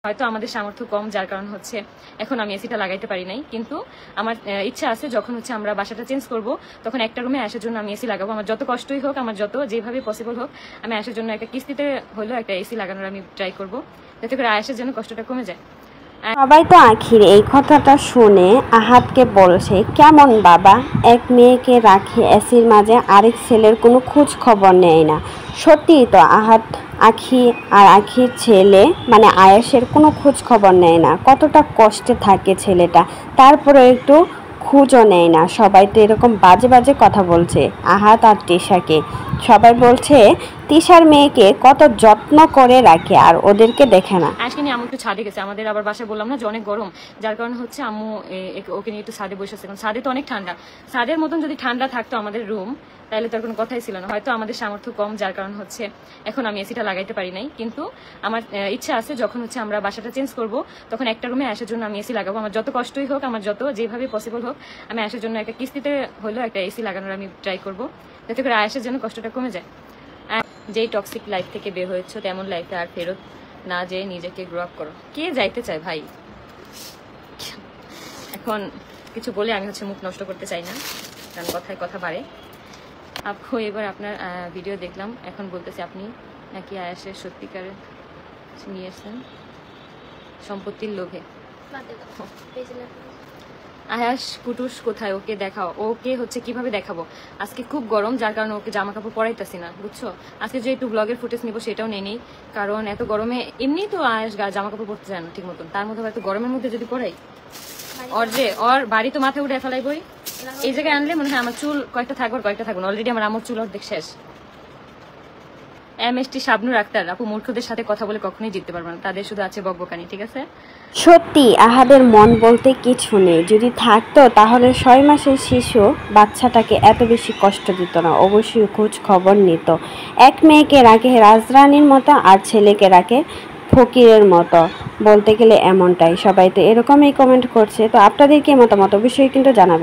হয়তো আমাদের সামর্থ্য কম, যার কারণ হচ্ছে এখন আমি এসিটা লাগাইতে পারি নাই। কিন্তু আমার ইচ্ছা আছে যখন হচ্ছে আমরা বাসাটা চেঞ্জ করব তখন একটা রুমে আসার জন্য আমি এসি লাগাবো। আমার যত কষ্টই হোক, আমার যত যেভাবে পসিবল হোক, আমি আসার জন্য একটা কিস্তিতে হলেও একটা এসি লাগানোর আমি ট্রাই করব, যাতে করে আসার জন্য কষ্টটা কমে যায়। সবাই তো আখির এই কথাটা শুনে আহাতকে বলছে, কেমন বাবা, এক মেয়েকে রাখে এসির মাঝে, আরেক ছেলের কোনো খোঁজ খবর নেয় না। সত্যিই তো আহাত আখি আর আখির ছেলে মানে আয়েশের কোনো খোঁজ খবর নেয় না। কতটা কষ্টে থাকে ছেলেটা, তারপরে একটু খোঁজও নেয় না। সবাই তো এরকম বাজে বাজে কথা বলছে আহাত আর তিশাকে। সবাই বলছে তিশার মেয়েকে কত যত্ন করে রাখে আর ওদেরকে দেখে না। আজকে নিয়ে আম্মু একটু ছাদে গেছে, আমাদের আবার বাসায় বললাম না যে অনেক গরম, যার কারণে হচ্ছে আম্মু ওকে নিয়ে একটু ছাদে বসেছে। কারণ ছাদে তো অনেক ঠান্ডা, ছাদের মতন যদি ঠান্ডা থাকতো আমাদের রুম তাহলে তার কোনো কথাই ছিল না। হয়তো আমাদের সামর্থ্য কম, যার কারণ হচ্ছে এখন আমি এসিটা লাগাইতে পারি নাই। কিন্তু আমার ইচ্ছা আছে যখন হচ্ছে আমরা বাসাটা চেঞ্জ করব তখন একটা রুমে আসার জন্য আমি এসি লাগাবো। আমার যত কষ্টই হোক, আমার যত যেভাবে পসিবল হোক, আমি আসার জন্য একটা কিস্তিতে হলেও একটা এসি লাগানোর আমি ট্রাই করব, যাতে করে আসার জন্য কষ্টটা কমে যায়। যেই টক্সিক লাইফ থেকে বের হয়েছ তেমন লাইফে আর ফেরত না যেয়ে নিজেকে গ্রো আপ করো। কে যাইতে চায় ভাই? এখন কিছু বলে আমি মুখ নষ্ট করতে চাই না, কারণ কথায় কথা বাড়ে। আপু এবার আপনার ভিডিও দেখলাম, এখন বলতেছি আপনি নাকি আয়াসের সত্যিকারের নিয়ে এসছেন সম্পত্তির লোভে। আয়াস কুটুস কোথায়? ওকে দেখাও। ওকে কিভাবে দেখাবো? আজকে খুব গরম, যার কারণে ওকে জামা কাপড় পরাইতেছি না, বুঝছো? আজকে যে একটু ব্লগের ফুটেজ নিবো সেটাও নেই, কারণ এত গরমে এমনি তো আয়াস জামা কাপড় পরতে যায় না ঠিক মতন, তার মধ্যে এত গরমের মধ্যে যদি পরাই, ওর বাড়ি তো মাথায় উঠে ফেলাইবই। এই জায়গায় আনলে মনে হয় আমার চুল কয়েকটা থাকবো, অলরেডি আমার আমার চুল অর্ধেক শেষ। MST শাবনুর আক্তার আপু, মূর্খদের সাথে কথা বলে কখনোই জিততে পারবে না, তাদের শুধু আছে বকবকানি। ঠিক আছে, সত্যি আহাদের মন বলতে কিছু নেই। যদি থাকতো তাহলে 6 মাসের শিশু বাচ্চাটাকে এত বেশি কষ্ট দিত না, অবশ্যই খোঁজ খবর নিত। এক মেয়েকে রাখে রাজরানীর মতো আর ছেলেকে রাখে ফকিরের মতো, বলতে গেলে এমনটাই। সবাই তো এরকমই কমেন্ট করছে। তো আপনাদের কি মতামত অবশ্যই কিন্তু জানাবেন।